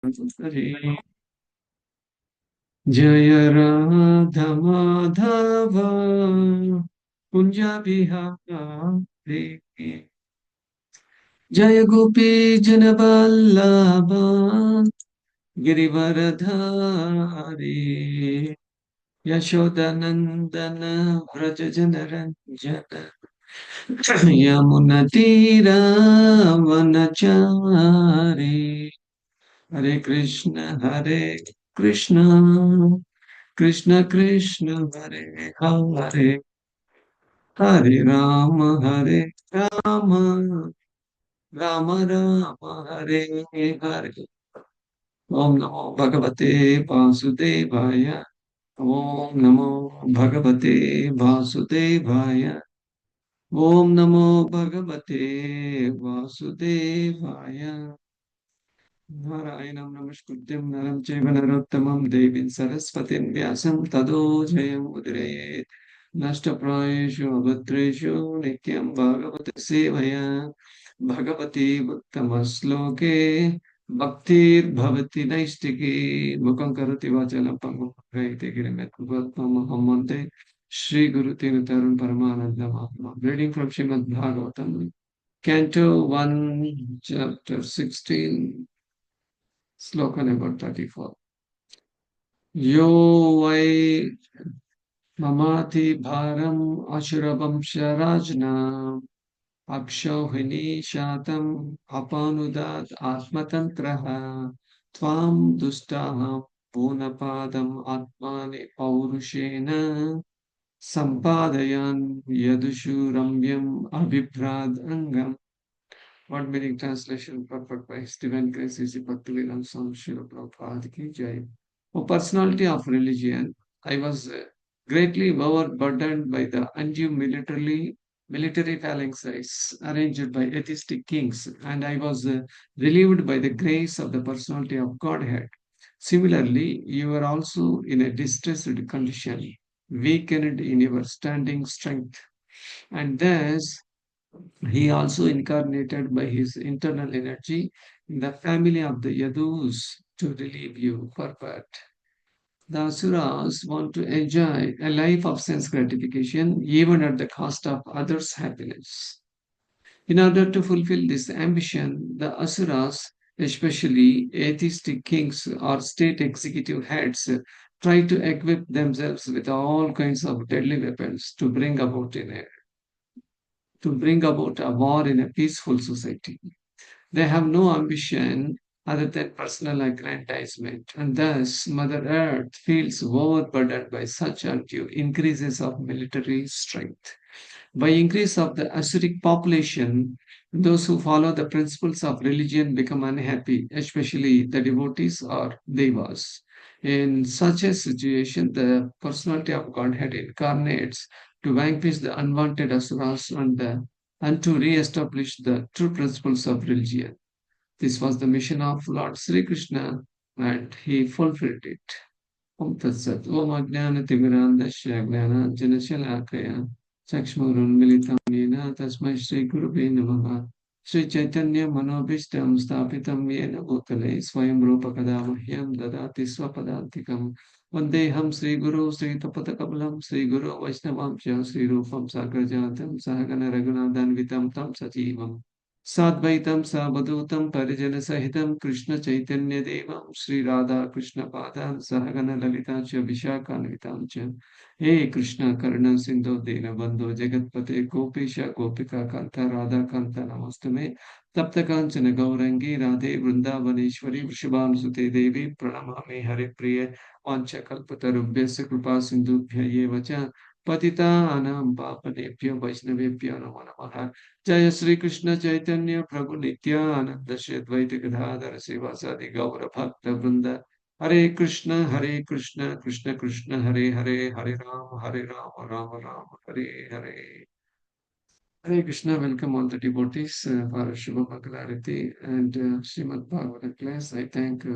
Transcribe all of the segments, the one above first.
Hare Jaya Radha Madhava Kunja Bihari Jaya Gopi Janavallabha Girivaradhari Yashodanandana Vraja Janaranjana Yamunatira Vanachari Hare Krishna Krishna Krishna Krishna Hare Hare Hare Rama Hare Rama Rama Rama Hare Hare Om Namo Bhagavate Vasudevaya Om Namo Bhagavate Vasudevaya Om Namo Bhagavate Vasudevaya Narayanam Namaskrutyam Naram Chaiva Narottamam Devim Saraswatim Vyasam Tado Jayam Udrayet Nashtaprayeshu Abhatreshu Nityam Bhagavata Sevaya Bhagavati Uttamasloke Bhaktir Bhavati Naistiki Mukam Karati Vachalam Pangam Gaite Girimet Mahamante Shri Guru Tinutarun Paramananda Mahatma. Reading from Srimad Bhagavatam, Canto 1, Chapter 16. Sloka number 34. Yo vai mamati bharam ashurabam sharajna akshauhini shatam apanudat atmatantraha tvam dustaham punapadam atmani paurushena sampadayan yadushu ramyam abhibrad angam. Word meaning translation purport by His Divine Grace is Bhaktivedanta Swami Srila Prabhupada Ki Jai. O personality of religion, I was greatly overburdened by the undue military phalanxes arranged by atheistic kings, and I was relieved by the grace of the personality of Godhead. Similarly, you are also in a distressed condition, weakened in your standing strength, and thus he also incarnated by his internal energy in the family of the Yadus to relieve you for birth. The Asuras want to enjoy a life of sense gratification even at the cost of others' happiness. In order to fulfill this ambition, the Asuras, especially atheistic kings or state executive heads, try to equip themselves with all kinds of deadly weapons to bring about a war in a peaceful society. They have no ambition other than personal aggrandizement, and thus Mother Earth feels overburdened by such undue increases of military strength. By increase of the Assyric population, those who follow the principles of religion become unhappy, especially the devotees or devas. In such a situation, the personality of Godhead incarnates to vanquish the unwanted asuras and to re-establish the true principles of religion. This was the mission of Lord Sri Krishna, and he fulfilled it. Om Tat Sat. Om Ajnana-timirandasya Jnana-Janashalakaya Chakshmurunmilitam Yena Tasmai Shri Gurubhe Namaha Shri Chaitanya Manobishtam Stapitam Yena Bhutale Swayam Rupa Kadamahyam Dadati Swapadantikam Vandeham Sri Guru Sri Tapatakabalam Sri Guru Vaishnavam Cha Sri Rupam Sagrajatam Sahagana Raghunandanvitam Tam Sajivam Sadvaitam Savadutam Parijana Sahitam Krishna Chaitanya Devam Sri Radha Krishna Padam Sahagana Lalita Cha Vishakhanvitam Cha He Krishna Karuna Sindhu Dina Bandhu Jagatpate Gopisha Gopika Kanta Radha Kanta Namastume Tapta Kanchana Gaurangi Radhe Vrindavaneshwari Vrishabham Sute Devi Pranamami Hare Priya Vancha Kalpatarubhyasya Kripa Sindhubhya Yevacha Patitanam Papanebhyo Vaishnavebhyo Namo Namaha Jaya Sri Krishna Chaitanya Prabhu Nityananda Shri Advaita Gadadhara Srivasadi Gaura Bhakta Vrinda Hare Krishna Krishna Krishna Hare Hare Hare Rama Rama Rama Hare Hare Hare Krishna. Welcome all the devotees for Shubha Bhagavarati and Srimad Bhagavatam class. I thank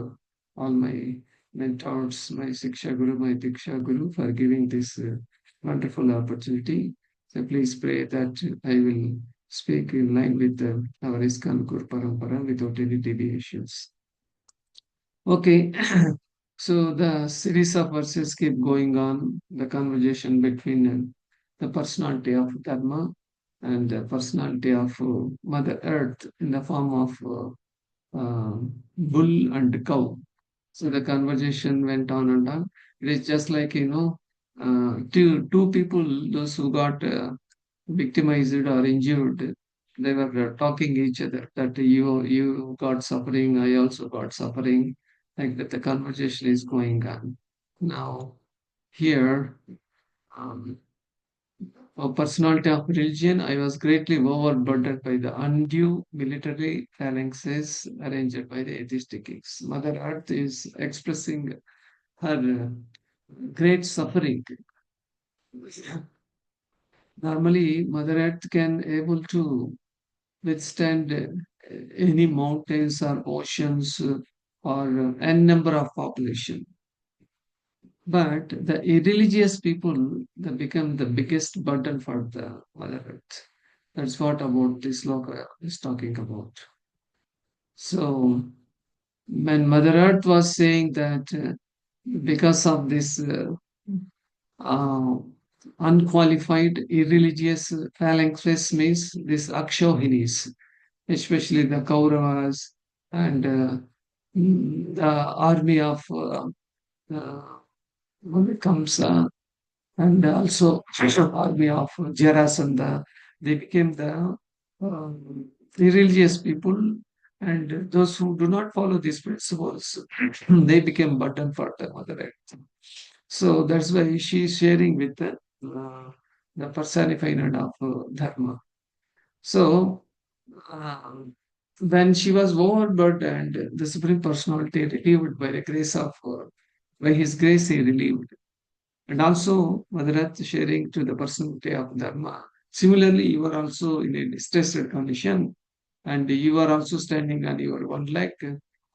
all my mentors, my Siksha Guru, my Diksha Guru for giving this wonderful opportunity. So please pray that I will speak in line with our ISKCON Guru Parampara without any deviations. Okay, so the series of verses keep going on. The conversation between the personality of Dharma and the personality of Mother Earth in the form of bull and cow. So the conversation went on and on. It is just like, two people, those who got victimized or injured, they were talking each other that you got suffering, I also got suffering, like that. The conversation is going on. Now here, um, a personality of religion, I was greatly overburdened by the undue military phalanxes arranged by the atheistic kings. Mother Earth is expressing her great suffering. Normally, Mother Earth can able to withstand any mountains or oceans or n number of population. But the irreligious people they become the biggest burden for the Mother Earth. That's what about this loka is talking about. So when Mother Earth was saying that because of this uh, unqualified irreligious phalanxes means this Akshohinis, especially the Kauravas and the army of Kamsa and also army of Jarasandha. They became the religious people, and those who do not follow these principles, they became burden for the Mother Earth. So that's why she is sharing with the personified of Dharma. So um, when she was overburdened, the Supreme Personality relieved by the grace of, by His grace, He relieved. And also, Madhurath sharing to the personality of Dharma. Similarly, you are also in a distressed condition and you are also standing on your one leg.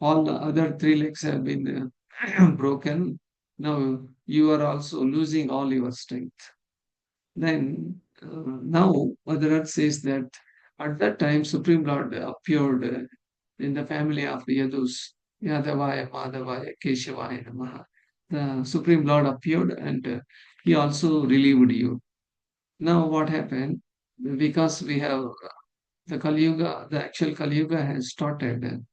All the other three legs have been broken. Now you are also losing all your strength. Then now Madhurath says that at that time Supreme Lord appeared in the family of Yadus, Yadavaya, Madhavaya, Keshavaya Namaha. The Supreme Lord appeared and he also relieved you. Now what happened? Because we have the Kali Yuga, the actual Kali Yuga has started,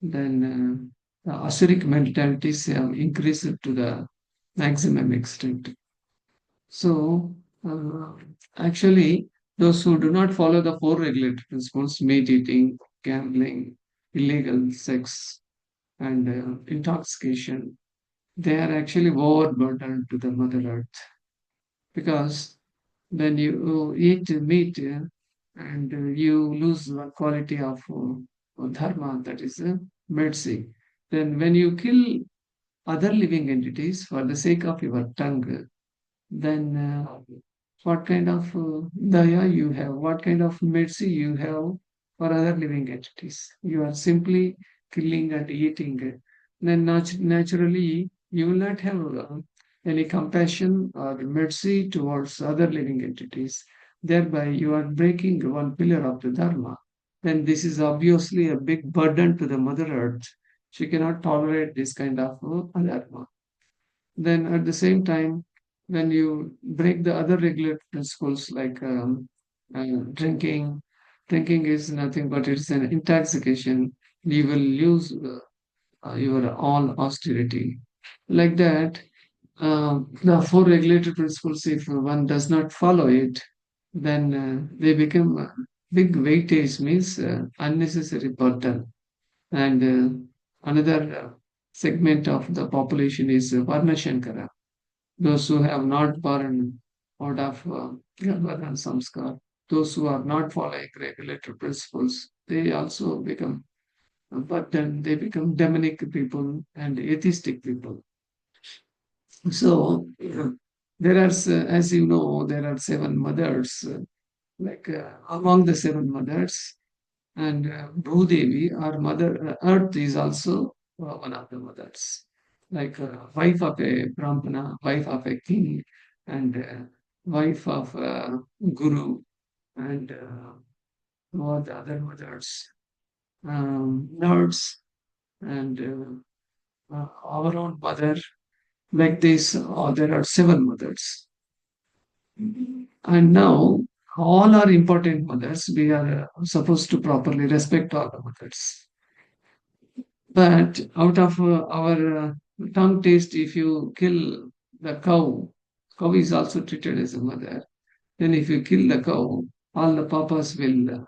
then the Asuric mentalities have increased to the maximum extent. So, actually, those who do not follow the four regulated principles, meat eating, gambling, illegal sex, and intoxication, they are actually overburdened to the Mother Earth. Because when you eat meat and you lose the quality of dharma, that is mercy, then when you kill other living entities for the sake of your tongue, then what kind of daya you have, what kind of mercy you have for other living entities. You are simply killing and eating. Then naturally, you will not have any compassion or mercy towards other living entities. Thereby, you are breaking one pillar of the Dharma. Then this is obviously a big burden to the Mother Earth. She cannot tolerate this kind of Dharma. Then at the same time, when you break the other regular principles like drinking, drinking is nothing but it's an intoxication. You will lose your all austerity. Like that, the four regulated principles, if one does not follow it, then they become big weightage, means unnecessary burden. And another segment of the population is Varna Shankara, those who have not born out of Garbhadan Samskar, those who are not following regulator principles, they also become, but then they become demonic people and atheistic people. So there are, as you know, there are seven mothers. Like among the seven mothers, and Bhudevi, our mother, Earth is also one of the mothers, like wife of a Brahmana, wife of a king, and wife of a guru, and what the other mothers, nurse, and our own mother, like this, there are seven mothers. And now, all are important mothers. We are supposed to properly respect all the mothers. But out of our tongue taste, if you kill the cow is also treated as a mother. Then if you kill the cow, all the papas will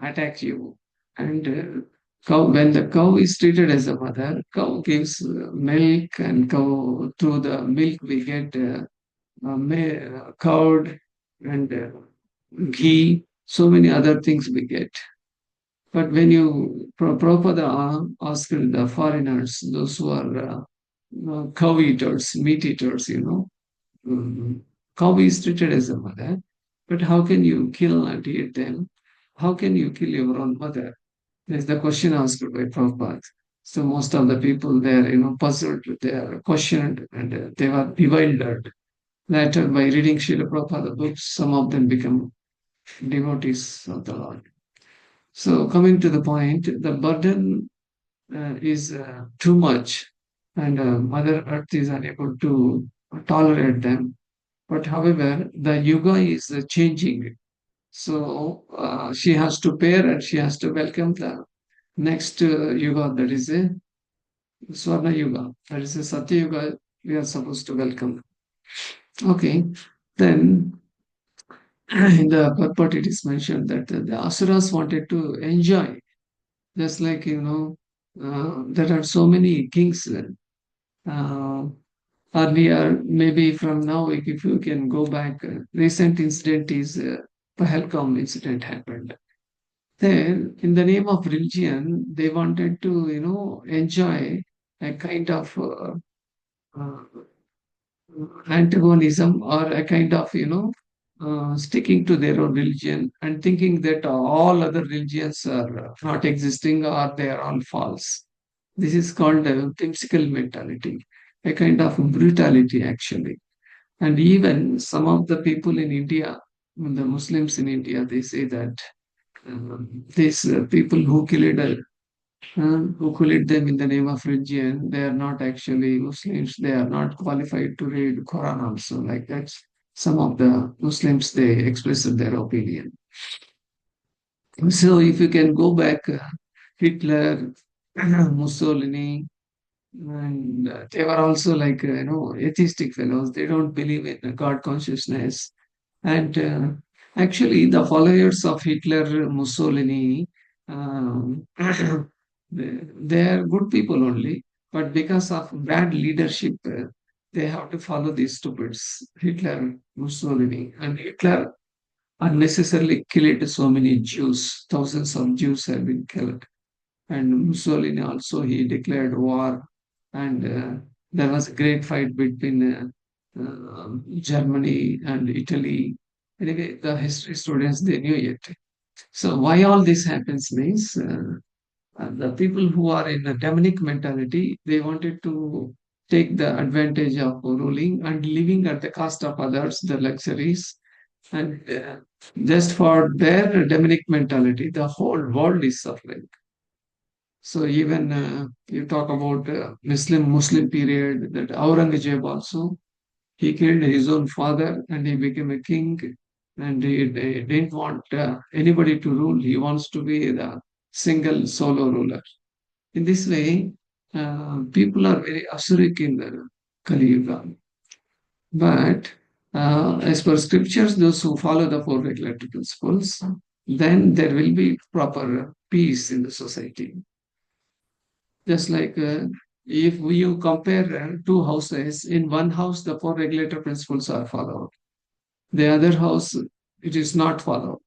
attack you. And when the cow is treated as a mother, cow gives milk, and cow through the milk we get curd and ghee, so many other things we get. But when you Prabhupada asked the foreigners, those who are cow eaters, meat eaters, mm, cow is treated as a mother, but how can you kill and eat them? How can you kill your own mother? That's the question asked by Prabhupada. So most of the people there, puzzled, they are questioned, and they were bewildered. Later, by reading Srila Prabhupada books, some of them become devotees of the Lord. So coming to the point, the burden is too much, and Mother Earth is unable to tolerate them. But however, the yuga is changing. So she has to pair and she has to welcome the next yuga, that is a Swarna Yuga, that is a Satya Yuga. We are supposed to welcome. Okay, then in the purport it is mentioned that the asuras wanted to enjoy, just like there are so many kings. Uh, Earlier, maybe from now, if you can go back, recent incident is Pahalgam incident happened. There, in the name of religion, they wanted to, enjoy a kind of uh, antagonism, or a kind of, sticking to their own religion and thinking that all other religions are not existing or they are all false. This is called a whimsical mentality, a kind of brutality, actually. And even some of the people in India, the Muslims in India, they say that these people who killed them in the name of religion, they are not actually Muslims. They are not qualified to read Quran also. Like that, some of the Muslims, they expressed their opinion. So if you can go back, Hitler, Mussolini, and they were also like atheistic fellows. They don't believe in God consciousness. And actually, the followers of Hitler, Mussolini, um, they are good people only, but because of bad leadership, they have to follow these stupids, Hitler, Mussolini, and Hitler unnecessarily killed so many Jews. Thousands of Jews have been killed, and Mussolini also, he declared war, and there was a great fight between Germany and Italy. Anyway, the history students, they knew it. So why all this happens means the people who are in a demonic mentality, they wanted to take the advantage of ruling and living at the cost of others, the luxuries, and just for their demonic mentality, the whole world is suffering. So even you talk about Muslim period, that Aurangzeb also, he killed his own father and he became a king, and he didn't want anybody to rule. He wants to be the single solo ruler. In this way, people are very asuric in the Kali Yuga. But as per scriptures, those who follow the four regulatory principles, then there will be proper peace in the society. Just like if you compare two houses, in one house the four regulator principles are followed. The other house, it is not followed.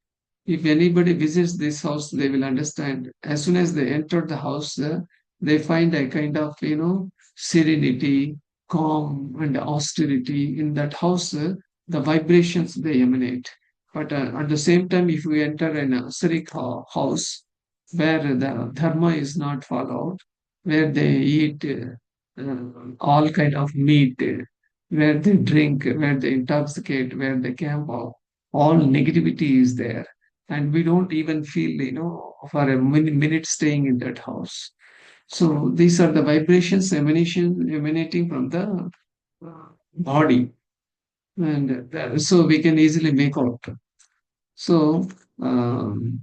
If anybody visits this house, they will understand. As soon as they enter the house, they find a kind of, serenity, calm, and austerity in that house. The vibrations they emanate. But at the same time, if we enter an asuric house where the dharma is not followed, where they eat all kind of meat, where they drink, where they intoxicate, where they camp out, all negativity is there, and we don't even feel for a minute staying in that house. So these are the vibrations emanating from the body, and so we can easily make out. So um,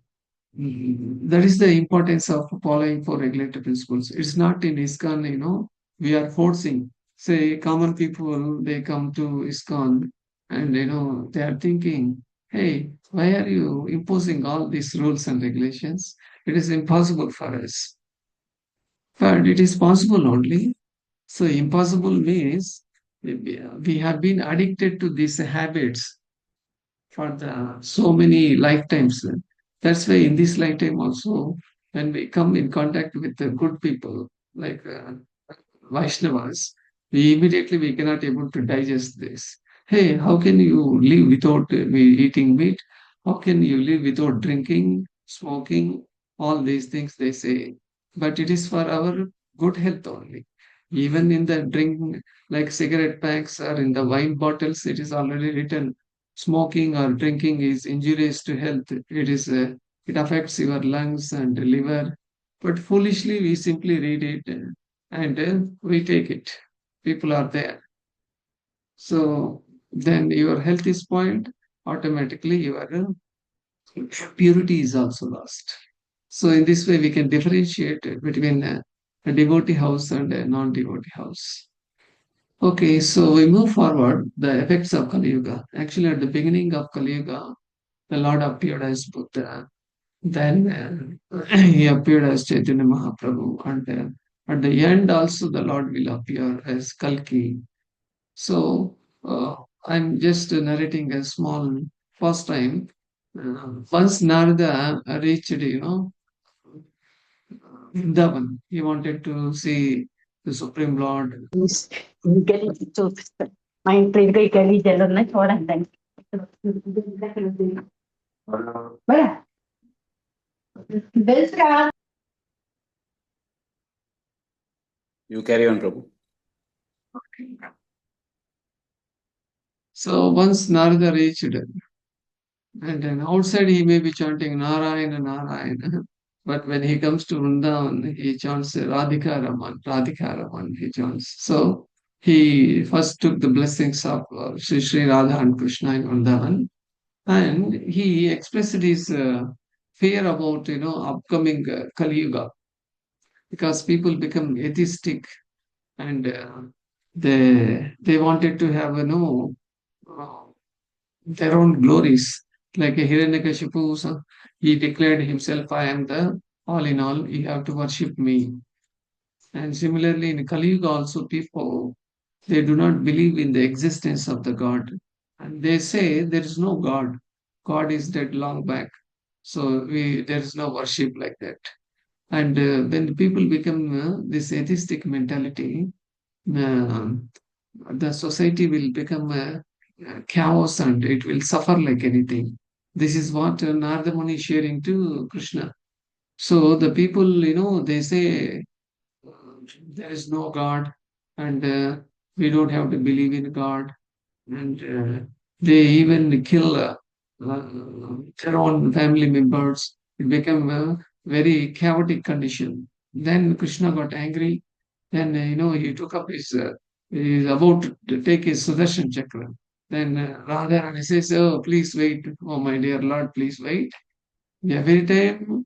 that is the importance of following four regulatory principles. It's not in ISKCON, we are forcing. Say, common people, they come to ISKCON and, they are thinking, hey, why are you imposing all these rules and regulations? It is impossible for us. But it is possible only. So, impossible means we have been addicted to these habits for the so many lifetimes. That's why in this lifetime also, when we come in contact with the good people like Vaishnavas, we cannot able to digest this. Hey, how can you live without eating meat? How can you live without drinking, smoking, all these things they say. But it is for our good health only. Even in the drink, like cigarette packs or in the wine bottles, it is already written smoking or drinking is injurious to health. It affects your lungs and liver. But foolishly, we simply read it and we take it. People are there. So then your health is spoiled. Automatically, your purity is also lost. So in this way, we can differentiate between a devotee house and a non-devotee house. Okay, so we move forward. The effects of Kali Yuga. Actually, at the beginning of Kali Yuga, the Lord appeared as Buddha. Then he appeared as Chaitanya Mahaprabhu, and at the end also the Lord will appear as Kalki. So I'm just narrating a small first time. Once Narada reached, Vrindavan, he wanted to see the Supreme Lord. మా ఇంట్లో ఇంకా ఈ గలీజాలు ఉన్నాయి చూడండి. You carry on, Prabhu. So once Narada reached, and then outside he may be chanting Narayana, Narayana. But when he comes to Vrindavan, he chants Radhika Raman, Radhika Raman, he chants. So he first took the blessings of Sri Radha and Krishna in Vrindavan, and he expressed his fear about, upcoming Kali Yuga, because people become atheistic and they wanted to have, uh, their own glories. Like a Hiranyakashipu, he declared himself, I am the all in all, you have to worship me. And similarly, in Kali Yuga also, people, they do not believe in the existence of the God. And they say there is no God. God is dead long back. So there is no worship like that. And when people become this atheistic mentality, uh, the society will become chaos and it will suffer like anything. This is what Narada Muni is sharing to Krishna. So the people, they say uh, there is no God and we don't have to believe in God. And they even kill their own family members. It became a very chaotic condition. Then Krishna got angry. Then he took up he is about to take his Sudarshan chakra. Then Radharani says, "Oh, please wait. Oh, my dear Lord, please wait." Every time,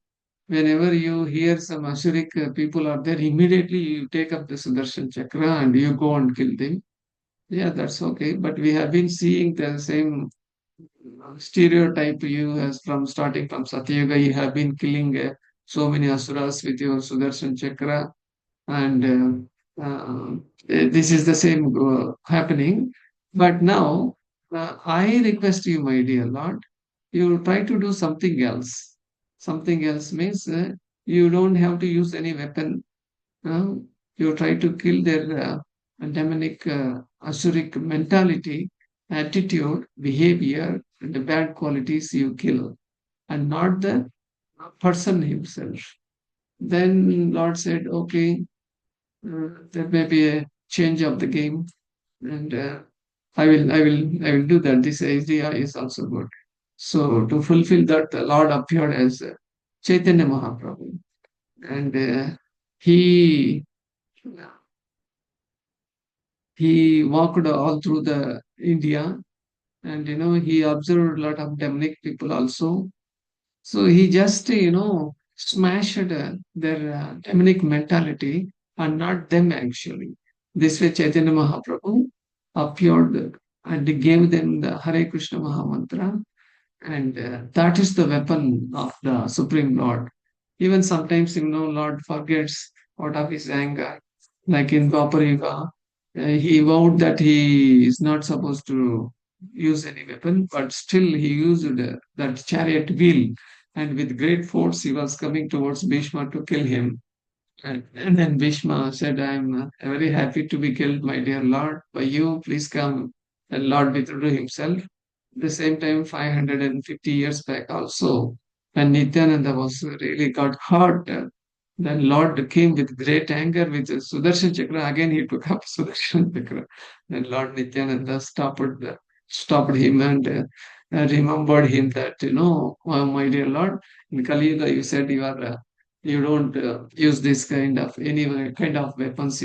whenever you hear some Asuric people are there, immediately you take up the Sudarshan chakra and you go and kill them. Yeah, that's okay. But we have been seeing the same stereotype you as from starting from Satyuga. You have been killing so many asuras with your Sudarshan chakra, and this is the same happening. But now, I request you, my dear Lord, you try to do something else. Something else means you don't have to use any weapon. uh, you try to kill their demonic, asuric mentality, attitude, behavior, and the bad qualities you kill, and not the person himself. Then Lord said, okay, there may be a change of the game, and I will do that. This idea is also good. So to fulfill that, the Lord appeared as Chaitanya Mahaprabhu, and He he walked all through the India, and he observed a lot of demonic people also. So he just smashed their demonic mentality and not them actually. This way Chaitanya Mahaprabhu appeared and gave them the Hare Krishna Maha Mantra, and that is the weapon of the Supreme Lord. Even sometimes, Lord forgets out of his anger. Like in Dwapara Yuga, he vowed that he is not supposed to use any weapon, but still he used that chariot wheel, and with great force he was coming towards Bhishma to kill him. And then Bhishma said, I'm very happy to be killed, my dear Lord, by you. Please come. And Lord withdrew himself. At the same time, 550 years back also, when Nityananda was really got hurt, then Lord came with great anger with Sudarshan Chakra. Again, he took up Sudarshan Chakra. Then Lord Nityananda stopped him and remembered him that, oh, my dear Lord, in Kali Yuga, you said you don't use this kind of any kind of weapons,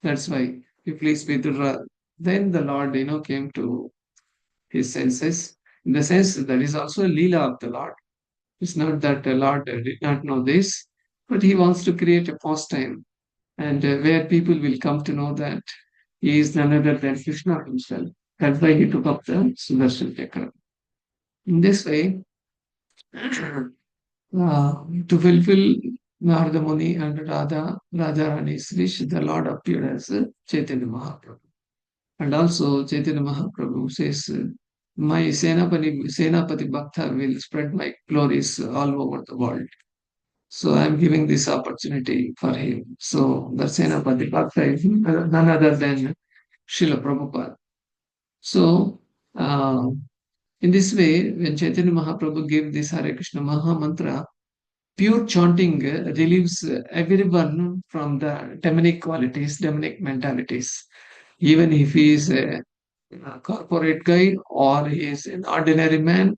That's why you please withdraw. Then the Lord, came to his senses. In the sense, that is also a Leela of the Lord. It's not that the Lord did not know this, but he wants to create a pastime, and where people will come to know that he is none other than Krishna himself. That's why he took up the Sudarshan Chakra. In this way, to fulfill Narada Muni and Radharani's wish, the Lord appeared as Chaitanya Mahaprabhu. And also Chaitanya Mahaprabhu says, my Senapati Bhakta will spread my glories all over the world. So I'm giving this opportunity for him. So the Senapati Bhakta is none other than Srila Prabhupada. So in this way, when Chaitanya Mahaprabhu gave this Hare Krishna Maha Mantra, pure chanting relieves everyone from the demonic qualities, demonic mentalities. Even if he is a corporate guy or he is an ordinary man,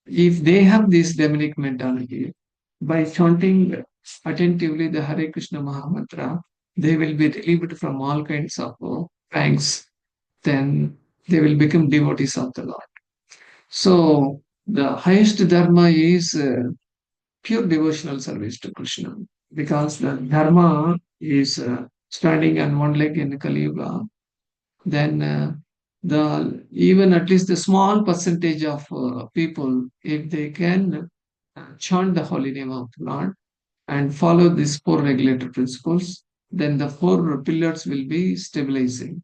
if they have this demonic mentality, by chanting attentively the Hare Krishna Maha Mantra, they will be relieved from all kinds of pangs. Then they will become devotees of the Lord. So the highest dharma is pure devotional service to Krishna, because the dharma is standing on one leg in Kali Yuga. Then the even at least a small percentage of people, if they can chant the holy name of the Lord and follow these four regulator principles, then the four pillars will be stabilizing.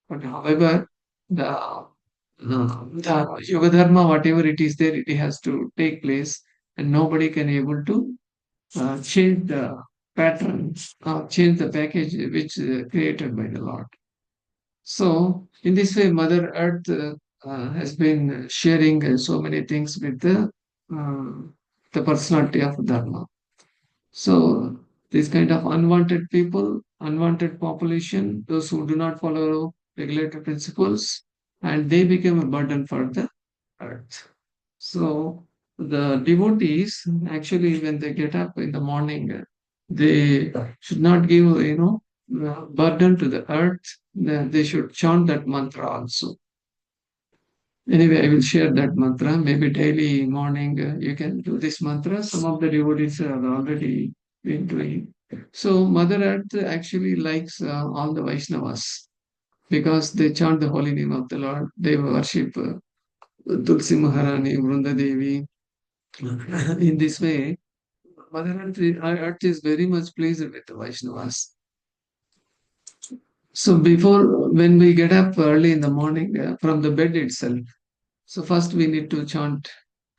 But however, the yoga dharma, whatever it is there, it has to take place, and nobody can able to change the pattern, change the package which created by the Lord. So in this way, Mother Earth has been sharing so many things with the personality of Dharma. So this kind of unwanted people, unwanted population, those who do not follow regulatory principles, and they become a burden for the earth. So the devotees actually, when they get up in the morning, they should not give, burden to the earth. They should chant that mantra also. Anyway, I will share that mantra. Maybe daily morning you can do this mantra. Some of the devotees have already been doing. So Mother Earth actually likes all the Vaishnavas because they chant the holy name of the Lord. They worship Tulsi Maharani, Vrunda Devi. In this way, Mother Earth is very much pleased with the Vaishnavas. So before, when we get up early in the morning from the bed itself, so first we need to chant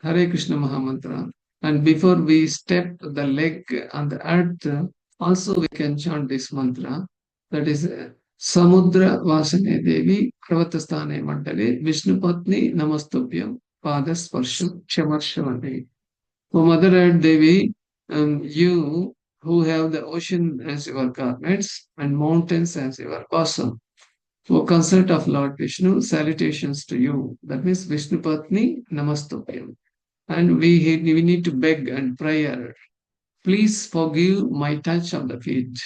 Hare Krishna Mahamantra. And before we step the leg on the earth, also we can chant this mantra. That is Samudra Vasane Devi Pravatastane Mandale Vishnu Patni Namastubhyam Padas Parsham Kshamarshravane. O Mother Earth Devi, you who have the ocean as your garments and mountains as your bosom. O consort of Lord Vishnu, salutations to you. That means Vishnu Patni Namastupyam. And we need to beg and pray her. Please forgive my touch of the feet.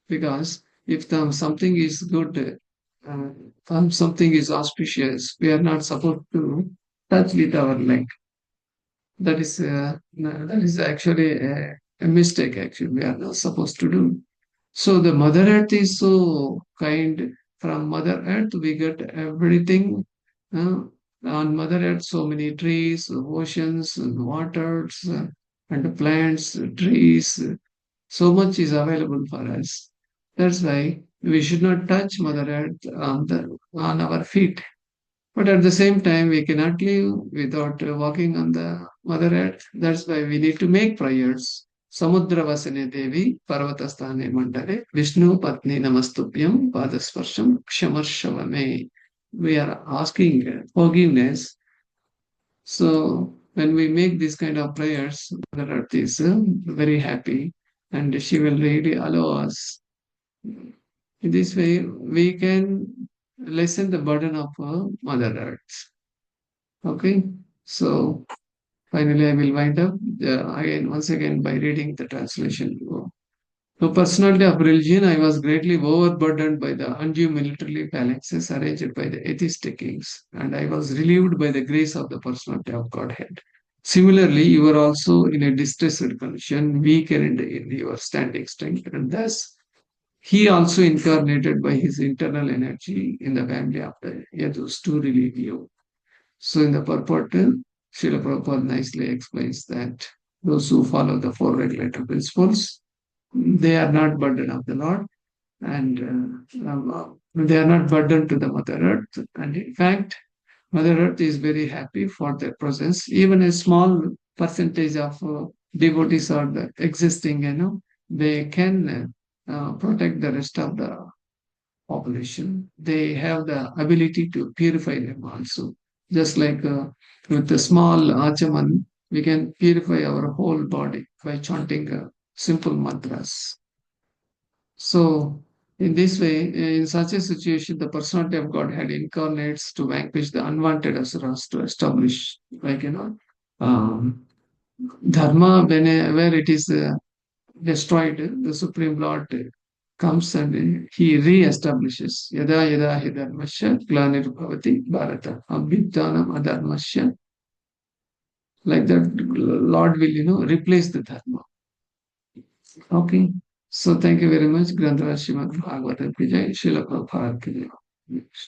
Because if something is good, something is auspicious, we are not supposed to touch with our leg. That is actually a mistake. Actually, we are not supposed to do. So the Mother Earth is so kind. From Mother Earth, we get everything. Uh, on Mother Earth, so many trees, oceans, and waters, and plants, trees. So much is available for us. That's why we should not touch Mother Earth on our feet. But at the same time, we cannot live without walking on the Mother Earth. That's why we need to make prayers. Samudravasane Devi Parvatastane Mandare Vishnu Patni Namastupyam Padasparsham Kshamarshavame. We are asking forgiveness. So when we make this kind of prayers, Mother Earth is very happy and she will really allow us. In this way, we can lessen the burden of Mother Earth. Okay, so finally, I will wind up again once again by reading the translation. So, personality of religion, I was greatly overburdened by the undue military phalanxes arranged by the atheistic kings, and I was relieved by the grace of the personality of Godhead. Similarly, you are also in a distressed condition, weakened in your standing strength, and thus he also incarnated by his internal energy in the family of the Yadus to relieve you. So in the purport, Srila Prabhupada nicely explains that those who follow the four regulator principles, they are not burden of the Lord, and they are not burdened to the Mother Earth. And in fact, Mother Earth is very happy for their presence. Even a small percentage of devotees are existing, they can protect the rest of the population. They have the ability to purify them also. Just like with the small achaman, we can purify our whole body by chanting simple mantras. So, in this way, in such a situation, the personality of Godhead incarnates to vanquish the unwanted asuras to establish, um, dharma. Whenever it is destroyed, the Supreme Lord comes and he re-establishes. Yada yada hi dharmasya glanirubhavati bharata abhidhanam adharmasya. Like that, Lord will, replace the dharma. Okay. So thank you very much. Granthara Srimad Bhagavatam ki jai. Srila Prabhupada ki jai.